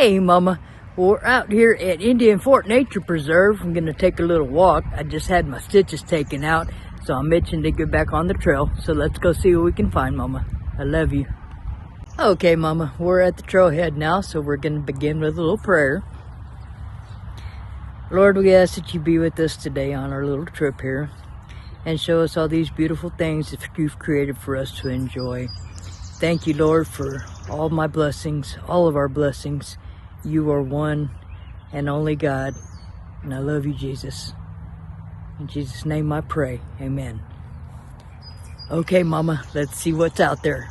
Hey Mama, we're out here at Indian Fort Nature Preserve. I'm gonna take a little walk. I just had my stitches taken out, so I'm itching to get back on the trail. So let's go see what we can find, Mama. I love you. Okay, Mama, we're at the trailhead now, so we're gonna begin with a little prayer. Lord, we ask that you be with us today on our little trip here and show us all these beautiful things that you've created for us to enjoy. Thank you, Lord, for all my blessings, all of our blessings. You are one and only God, and I love you, Jesus. In Jesus' name I pray, amen. Okay, Mama, let's see what's out there.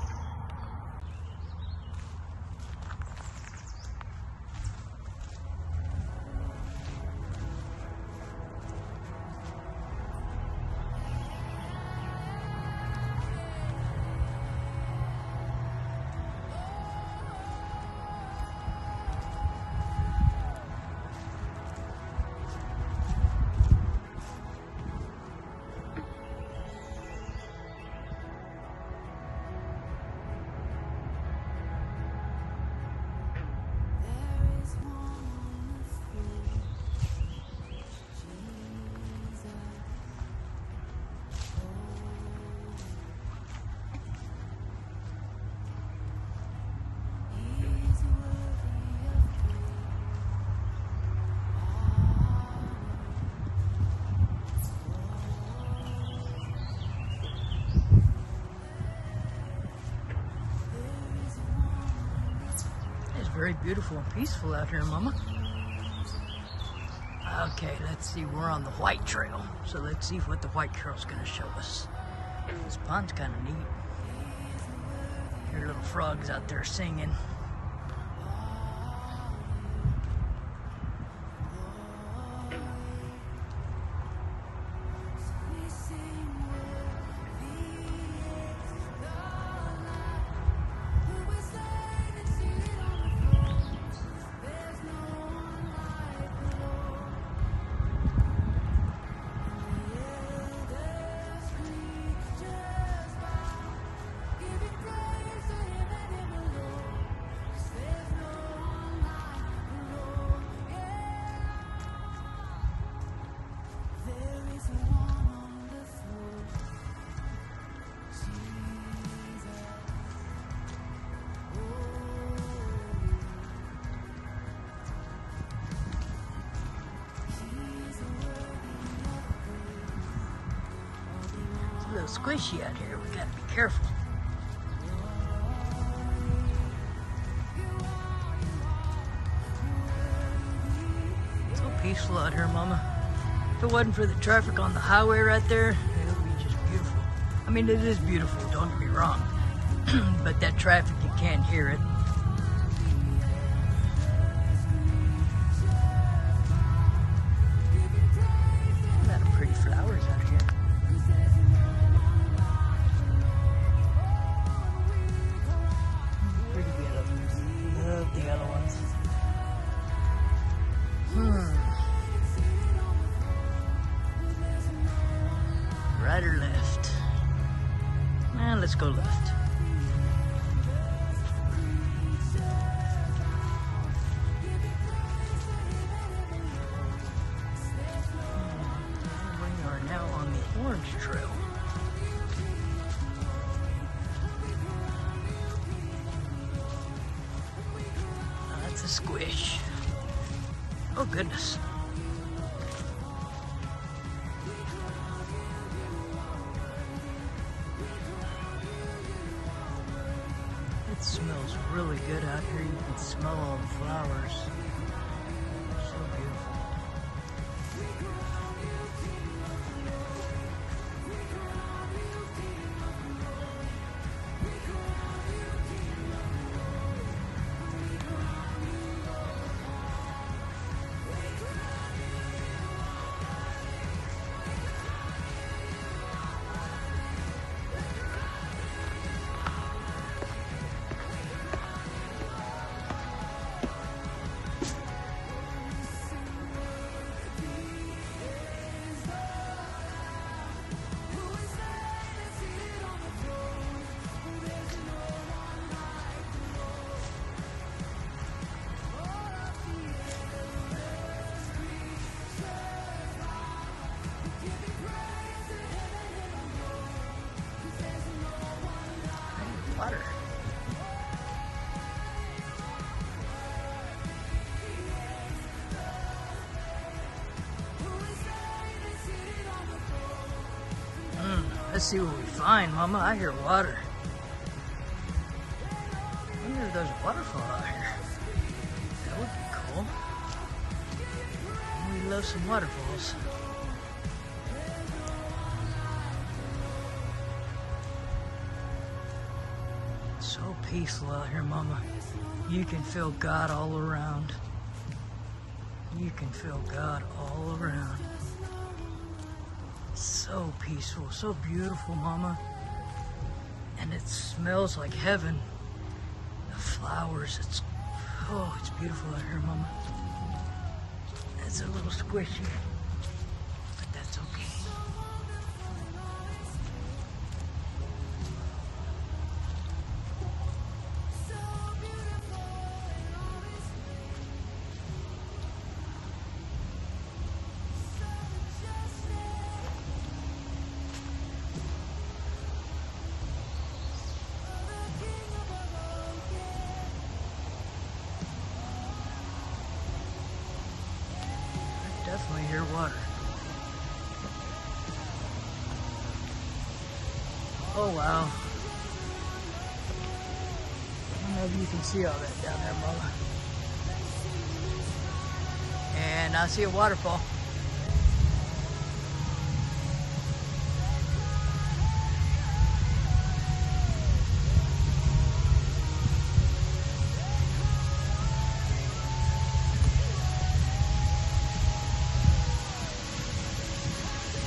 Very beautiful and peaceful out here, Mama. Okay, let's see, we're on the White Trail. So let's see what the White Trail's gonna show us. This pond's kind of neat. Hear little frogs out there singing. A little squishy out here, we gotta be careful. So peaceful out here, Mama. If it wasn't for the traffic on the highway right there, it would be just beautiful. I mean, it is beautiful, don't get me wrong. But that traffic, you can't hear it. A lot of pretty flowers out here. The yellow ones. Right or left? Let's go left. We are now on the Orange Trail. That's a squish. Oh goodness. It smells really good out here. You can smell all the flowers. So beautiful. Let's see what we find, Mama. I hear water. I wonder if there's a waterfall out here. That would be cool. We love some waterfalls. So peaceful out here, Mama. You can feel God all around. You can feel God all around. So peaceful, so beautiful, Mama. And it smells like heaven. The flowers, it's beautiful out here, Mama. It's a little squishy, but that's okay. Definitely hear water. Oh wow. I don't know if you can see all that down there, Mama. And I see a waterfall.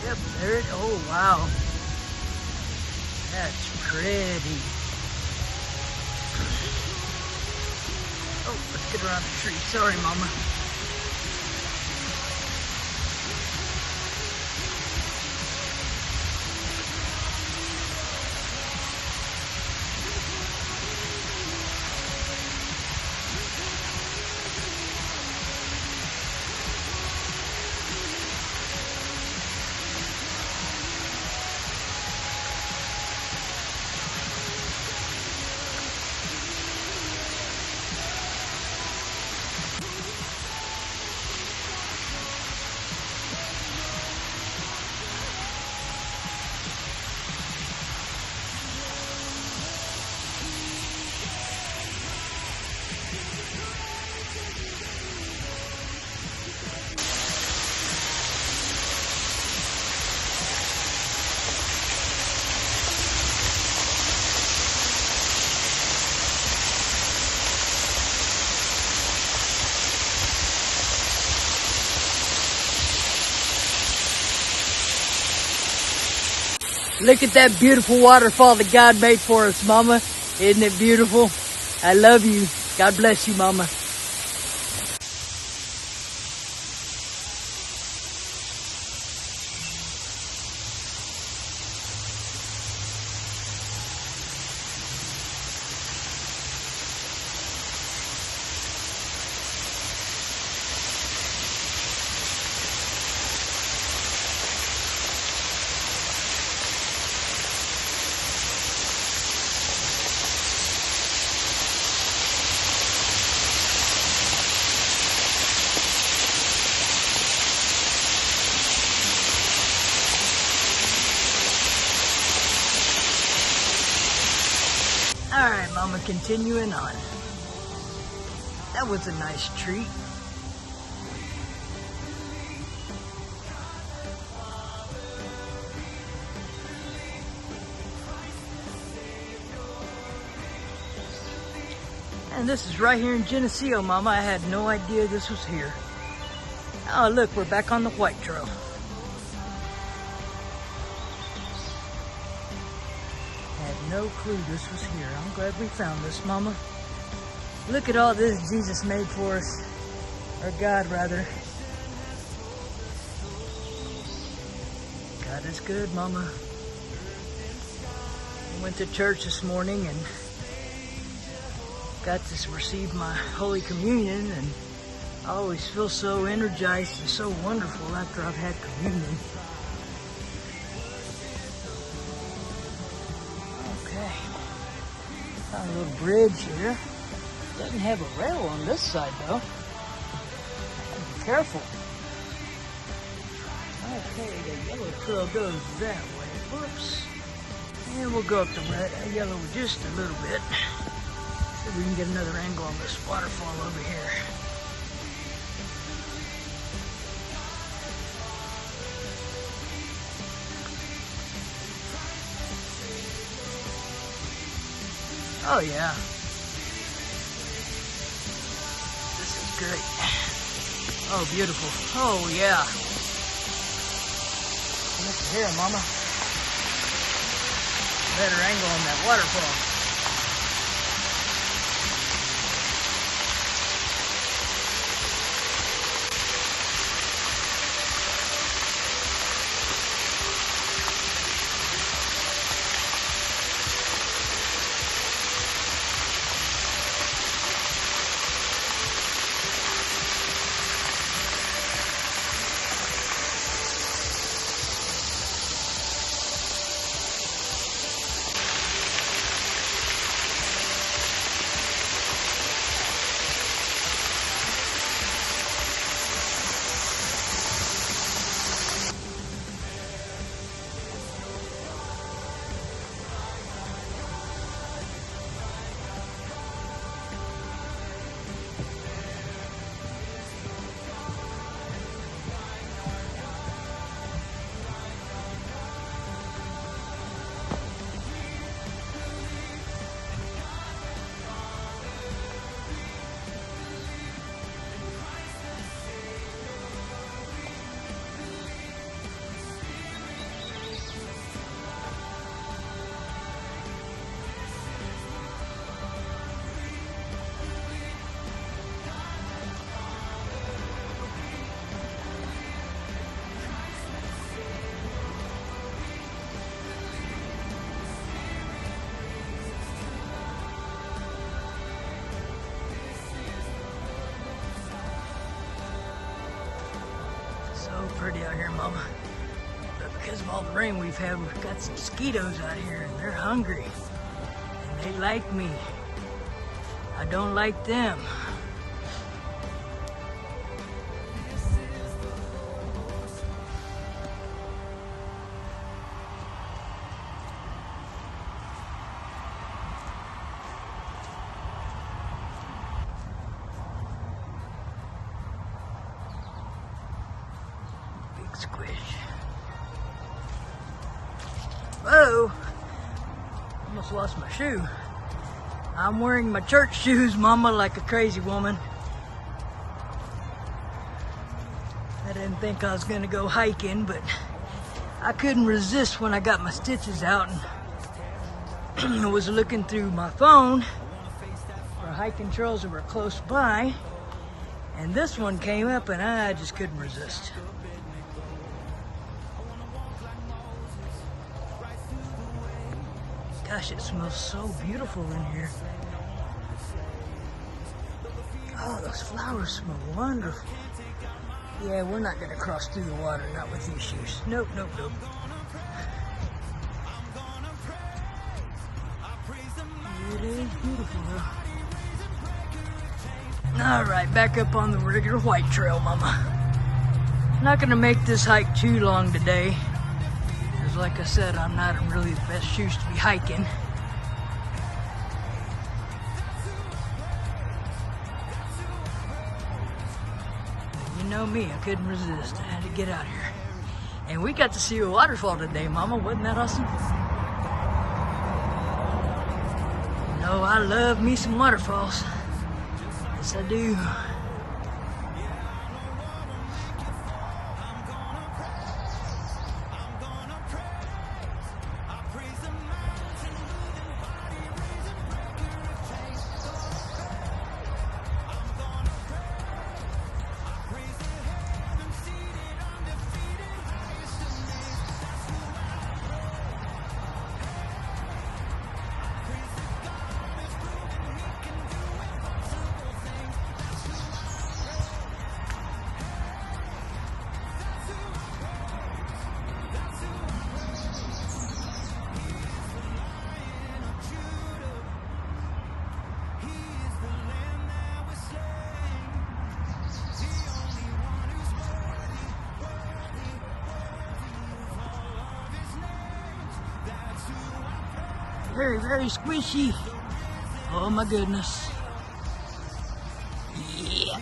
Yep, there it is. Oh, wow. That's pretty. Oh, let's get around the tree. Sorry, Mama. Look at that beautiful waterfall that God made for us, Mama. Isn't it beautiful? I love you. God bless you, Mama. All right, Mama, continuing on. That was a nice treat. And this is right here in Geneseo, Mama. I had no idea this was here. Oh, look, we're back on the white trail. Had no clue this was here. I'm glad we found this, Mama. Look at all this Jesus made for us. Or God, rather. God is good, Mama. I went to church this morning and got to receive my Holy Communion, and I always feel so energized and so wonderful after I've had communion. Okay, found a little bridge here. Doesn't have a rail on this side though. Be careful. Okay, the yellow trail goes that way. Whoops. And we'll go up the yellow just a little bit. See if we can get another angle on this waterfall over here. Oh yeah. This is great. Oh, beautiful. Oh yeah. Look at here, Mama. Better angle on that waterfall. Pretty out here, Mama. But because of all the rain we've had, we've got some mosquitoes out here, and they're hungry. And they like me. I don't like them. Squish. Whoa! Almost lost my shoe. I'm wearing my church shoes, Mama, like a crazy woman. I didn't think I was gonna go hiking, but I couldn't resist when I got my stitches out and I was looking through my phone for hiking trails that were close by, and this one came up and I just couldn't resist. Gosh, it smells so beautiful in here. Oh, those flowers smell wonderful. Yeah, we're not gonna cross through the water, not with these shoes. Nope, nope, nope. It is beautiful though. All right, back up on the regular white trail, Mama. Not gonna make this hike too long today. Like I said, I'm not in really the best shoes to be hiking. But you know me, I couldn't resist. I had to get out here. And we got to see a waterfall today, Mama. Wasn't that awesome? You know, I love me some waterfalls. Yes, I do. Very, very squishy. Oh my goodness. Yeah.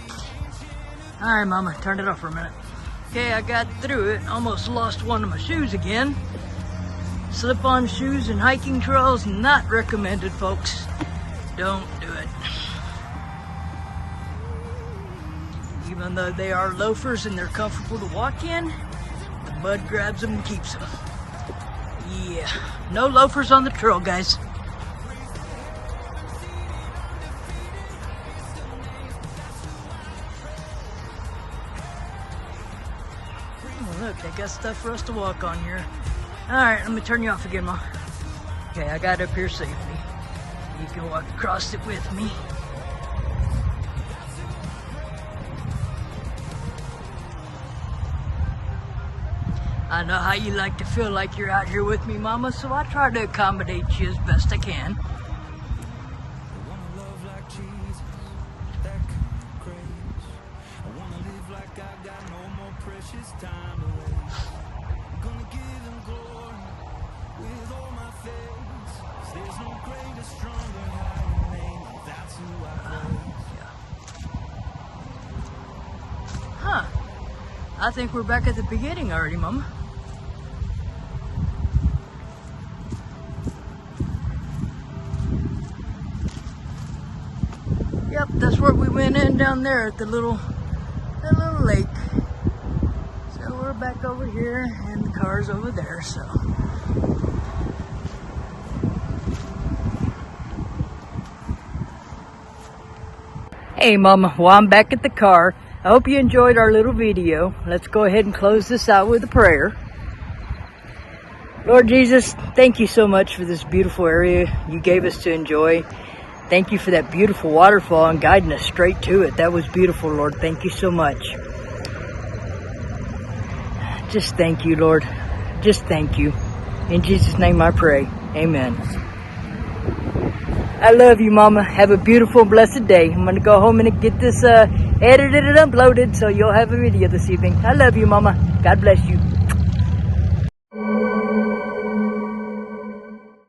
Alright, Mama, turn it off for a minute. Okay, I got through it. Almost lost one of my shoes again. Slip-on shoes and hiking trails, not recommended, folks. Don't do it. Even though they are loafers and they're comfortable to walk in, the mud grabs them and keeps them. Yeah, no loafers on the trail, guys. Oh, look, they got stuff for us to walk on here. Alright, let me turn you off again, Mom. Okay, I got up here safely. You can walk across it with me. I know how you like to feel like you're out here with me, Mama, so I try to accommodate you as best I can. Huh. I think we're back at the beginning already, Mama. Yep, that's where we went in down there at the little lake. So we're back over here and the car's over there, so. Hey Mama, well I'm back at the car. I hope you enjoyed our little video. Let's go ahead and close this out with a prayer. Lord Jesus, thank you so much for this beautiful area you gave us to enjoy. Thank you for that beautiful waterfall and guiding us straight to it. That was beautiful, Lord. Thank you so much. Just thank you, Lord. Just thank you. In Jesus' name I pray. Amen. I love you, Mama. Have a beautiful, blessed day. I'm going to go home and get this edited and uploaded so you'll have a video this evening. I love you, Mama. God bless you.